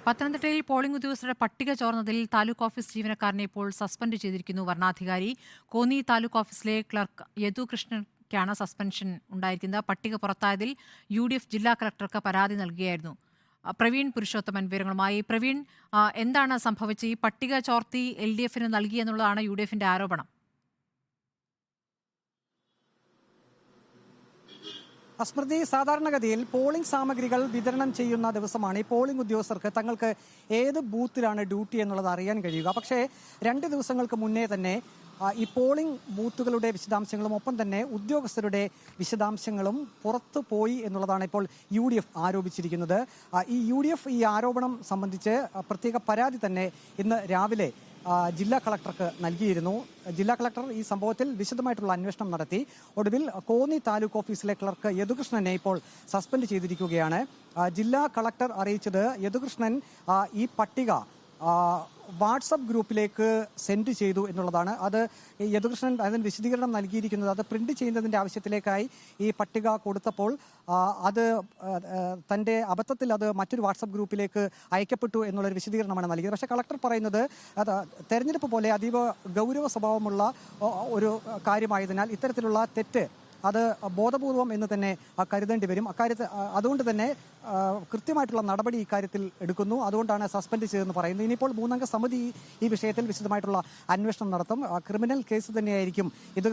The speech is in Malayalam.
പത്തനംതിട്ടയിൽ പോളിംഗ് ഉദ്യോഗസ്ഥരുടെ പട്ടിക ചോർന്നതിൽ താലൂക്ക് ഓഫീസ് ജീവനക്കാരനെ ഇപ്പോൾ സസ്പെൻഡ് ചെയ്തിരിക്കുന്നു വരണാധികാരി. കോന്നി താലൂക്ക് ഓഫീസിലെ ക്ലർക്ക് യദുകൃഷ്ണയ്ക്കാണ് സസ്പെൻഷൻ ഉണ്ടായിരിക്കുന്നത്. പട്ടിക പുറത്തായതിൽ UDF ജില്ലാ കളക്ടർക്ക് പരാതി നൽകുകയായിരുന്നു. പ്രവീൺ പുരുഷോത്തമൻ വിവരങ്ങളുമായി. പ്രവീൺ, എന്താണ് സംഭവിച്ചത്? ഈ പട്ടിക ചോർത്തി LDFന് നൽകിയെന്നുള്ളതാണ് UDFന്റെ ആരോപണം. സ്മൃതി, സാധാരണഗതിയിൽ പോളിംഗ് സാമഗ്രികൾ വിതരണം ചെയ്യുന്ന ദിവസമാണ് ഈ പോളിംഗ് ഉദ്യോഗസ്ഥർക്ക് തങ്ങൾക്ക് ഏത് ബൂത്തിലാണ് ഡ്യൂട്ടി എന്നുള്ളത് അറിയാൻ കഴിയുക. പക്ഷേ 2 ദിവസങ്ങൾക്ക് മുന്നേ തന്നെ ഈ പോളിംഗ് ബൂത്തുകളുടെ വിശദാംശങ്ങളും ഒപ്പം തന്നെ ഉദ്യോഗസ്ഥരുടെ വിശദാംശങ്ങളും പുറത്തു പോയി എന്നുള്ളതാണ് ഇപ്പോൾ UDF ആരോപിച്ചിരിക്കുന്നത്. ഈ UDF ഈ ആരോപണം സംബന്ധിച്ച് പ്രത്യേക പരാതി തന്നെ ഇന്ന് രാവിലെ ജില്ലാ കളക്ടർക്ക് നൽകിയിരുന്നു. ജില്ലാ കളക്ടർ ഈ സംഭവത്തിൽ വിശദമായിട്ടുള്ള അന്വേഷണം നടത്തി. ഒടുവിൽ കോന്നി താലൂക്ക് ഓഫീസിലെ ക്ലർക്ക് യദുകൃഷ്ണനെ ഇപ്പോൾ സസ്പെൻഡ് ചെയ്തിരിക്കുകയാണ്. ജില്ലാ കളക്ടർ അറിയിച്ചത് യദുകൃഷ്ണൻ ഈ പട്ടിക വാട്സപ്പ് ഗ്രൂപ്പിലേക്ക് സെൻഡ് ചെയ്തു എന്നുള്ളതാണ്. അത് യദുകൃഷ്ണൻ അതിന് വിശദീകരണം നൽകിയിരിക്കുന്നത് അത് പ്രിന്റ് ചെയ്യുന്നതിൻ്റെ ആവശ്യത്തിലേക്കായി ഈ പട്ടിക കൊടുത്തപ്പോൾ അത് തൻ്റെ അബദ്ധത്തിൽ അത് മറ്റൊരു വാട്സപ്പ് ഗ്രൂപ്പിലേക്ക് അയക്കപ്പെട്ടു എന്നുള്ളൊരു വിശദീകരണമാണ് നൽകിയത്. പക്ഷേ കളക്ടർ പറയുന്നത് അത് തെരഞ്ഞെടുപ്പ് പോലെ അതീവ ഗൗരവ സ്വഭാവമുള്ള ഒരു കാര്യമായതിനാൽ ഇത്തരത്തിലുള്ള തെറ്റ് അത് ബോധപൂർവം എന്ന് തന്നെ കരുതേണ്ടി വരും. അതുകൊണ്ട് തന്നെ കൃത്യമായിട്ടുള്ള നടപടി ഇക്കാര്യത്തിൽ എടുക്കുന്നു. അതുകൊണ്ടാണ് സസ്പെൻഡ് ചെയ്തതെന്ന് പറയുന്നത്. ഇനിയിപ്പോൾ 3 അംഗ സമിതി ഈ വിഷയത്തിൽ വിശദമായിട്ടുള്ള അന്വേഷണം നടത്തും. ക്രിമിനൽ കേസ് തന്നെയായിരിക്കും ഇത്.